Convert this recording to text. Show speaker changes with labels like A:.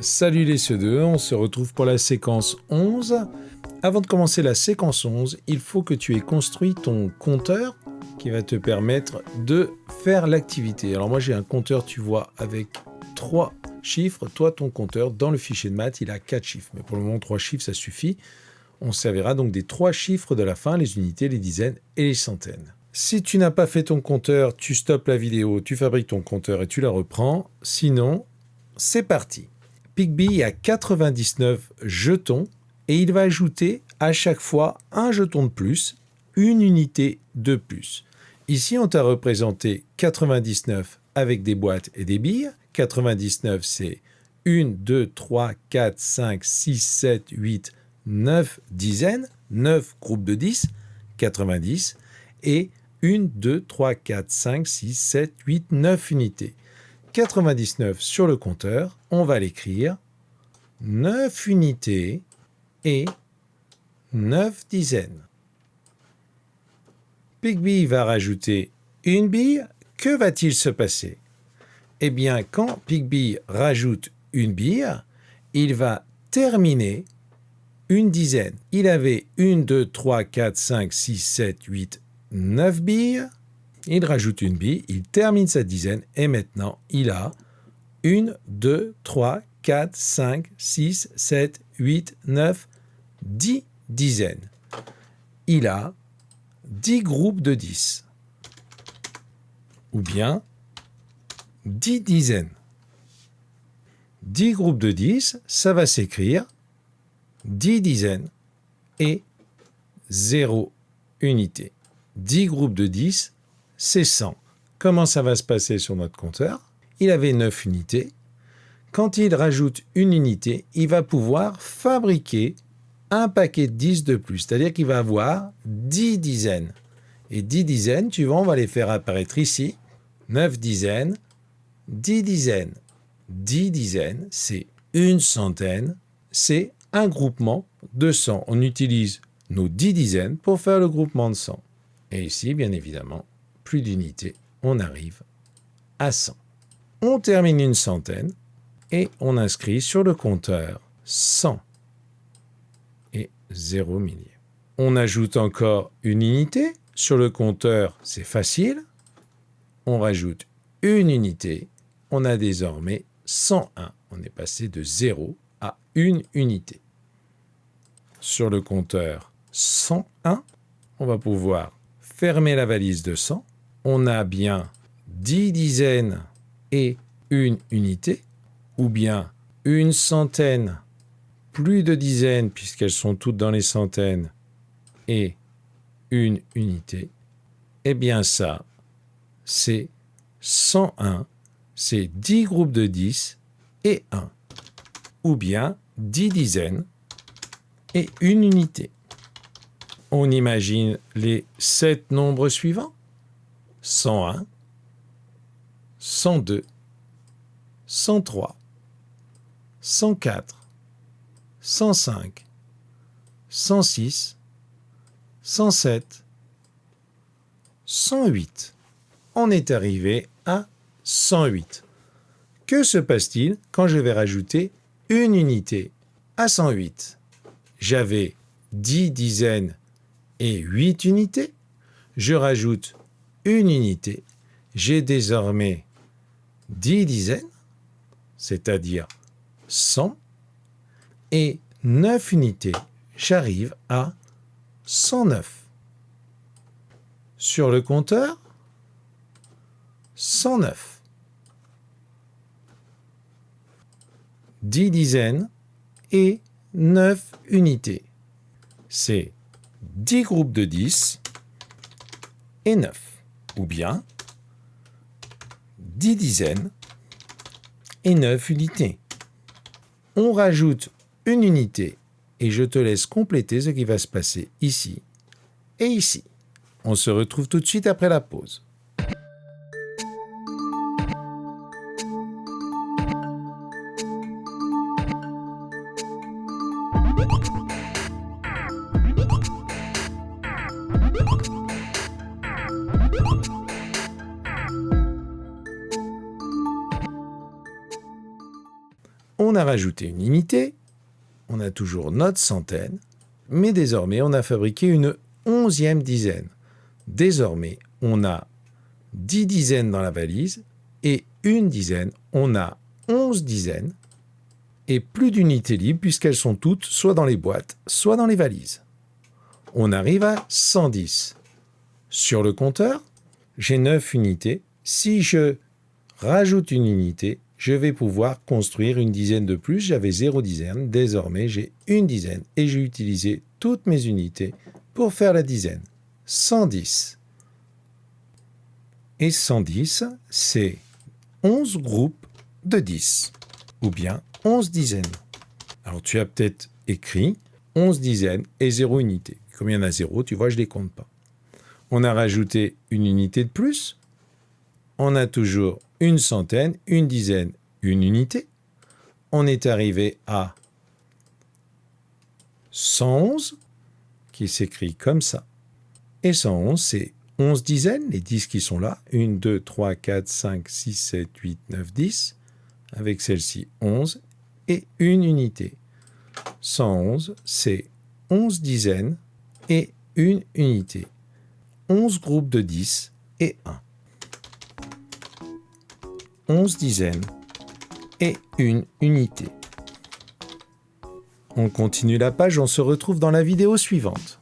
A: Salut les CE2, on se retrouve pour la séquence 11. Avant de commencer la séquence 11, il faut que tu aies construit ton compteur qui va te permettre de faire l'activité. Alors moi j'ai un compteur, tu vois, avec 3 chiffres. Toi, ton compteur, dans le fichier de maths, il a 4 chiffres. Mais pour le moment, 3 chiffres, ça suffit. On servira donc des 3 chiffres de la fin, les unités, les dizaines et les centaines. Si tu n'as pas fait ton compteur, tu stoppes la vidéo, tu fabriques ton compteur et tu la reprends. Sinon, c'est parti. Pigby a 99 jetons et il va ajouter à chaque fois un jeton de plus, une unité de plus. Ici, on t'a représenté 99 avec des boîtes et des billes. 99, c'est 1, 2, 3, 4, 5, 6, 7, 8, 9 dizaines, 9 groupes de 10, 90, et 1, 2, 3, 4, 5, 6, 7, 8, 9 unités. 99 sur le compteur, on va l'écrire 9 unités et 9 dizaines. Pigby va rajouter une bille. Que va-t-il se passer? Eh bien, quand Pigby rajoute une bille, il va terminer une dizaine. Il avait 1, 2, 3, 4, 5, 6, 7, 8, 9 billes. Il rajoute une bille, il termine sa dizaine et maintenant il a 1, 2, 3, 4, 5, 6, 7, 8, 9, 10 dizaines. Il a 10 groupes de 10. Ou bien 10 dizaines. 10 groupes de 10, ça va s'écrire 10 dizaines et 0 unité. 10 groupes de 10, c'est 100. Comment ça va se passer sur notre compteur? Il avait 9 unités. Quand il rajoute une unité, il va pouvoir fabriquer un paquet de 10 de plus. C'est-à-dire qu'il va avoir 10 dizaines. Et 10 dizaines, tu vois, on va les faire apparaître ici. 9 dizaines, 10 dizaines. 10 dizaines, c'est une centaine. C'est un groupement de 100. On utilise nos 10 dizaines pour faire le groupement de 100. Et ici, bien évidemment, plus d'unités, on arrive à 100. On termine une centaine et on inscrit sur le compteur 100 et 0 milliers. On ajoute encore une unité. Sur le compteur, c'est facile. On rajoute une unité. On a désormais 101. On est passé de 0 à 1 unité. Sur le compteur 101, on va pouvoir fermer la valise de 100. On a bien 10 dizaines et une unité, ou bien une centaine, plus de dizaines puisqu'elles sont toutes dans les centaines, et une unité. Eh bien ça, c'est 101, c'est 10 groupes de 10 et 1, ou bien 10 dizaines et une unité. On imagine les 7 nombres suivants. 101, 102, 103, 104, 105, 106, 107, 108. On est arrivé à 108. Que se passe-t-il quand je vais rajouter une unité à 108? J'avais 10 dizaines et 8 unités. Je rajoute une unité. J'ai désormais 10 dizaines, c'est-à-dire 100, et 9 unités. J'arrive à 109. Sur le compteur, 109. 10 dizaines et 9 unités. C'est 10 groupes de 10 et 9. Ou bien 10 dizaines et 9 unités. On rajoute une unité et je te laisse compléter ce qui va se passer ici et ici. On se retrouve tout de suite après la pause. On a rajouté une unité, on a toujours notre centaine, mais désormais, on a fabriqué une 11e dizaine. Désormais, on a 10 dizaines dans la valise et une dizaine, on a 11 dizaines et plus d'unités libres puisqu'elles sont toutes soit dans les boîtes, soit dans les valises. On arrive à 110. Sur le compteur, j'ai 9 unités. Si je rajoute une unité, je vais pouvoir construire une dizaine de plus. J'avais 0 dizaine. Désormais, j'ai une dizaine et j'ai utilisé toutes mes unités pour faire la dizaine. 110. Et 110, c'est 11 groupes de 10, ou bien 11 dizaines. Alors, tu as peut-être écrit 11 dizaines et 0 unité. Comme il y en a 0, tu vois, je ne les compte pas. On a rajouté une unité de plus. On a toujours une centaine, une dizaine, une unité. On est arrivé à 111, qui s'écrit comme ça. Et 111, c'est 11 dizaines, les 10 qui sont là. 1, 2, 3, 4, 5, 6, 7, 8, 9, 10. Avec celle-ci, 11 et une unité. 111, c'est 11 dizaines et une unité. 11 groupes de 10 et 1. 11 dizaines et une unité. On continue la page, on se retrouve dans la vidéo suivante.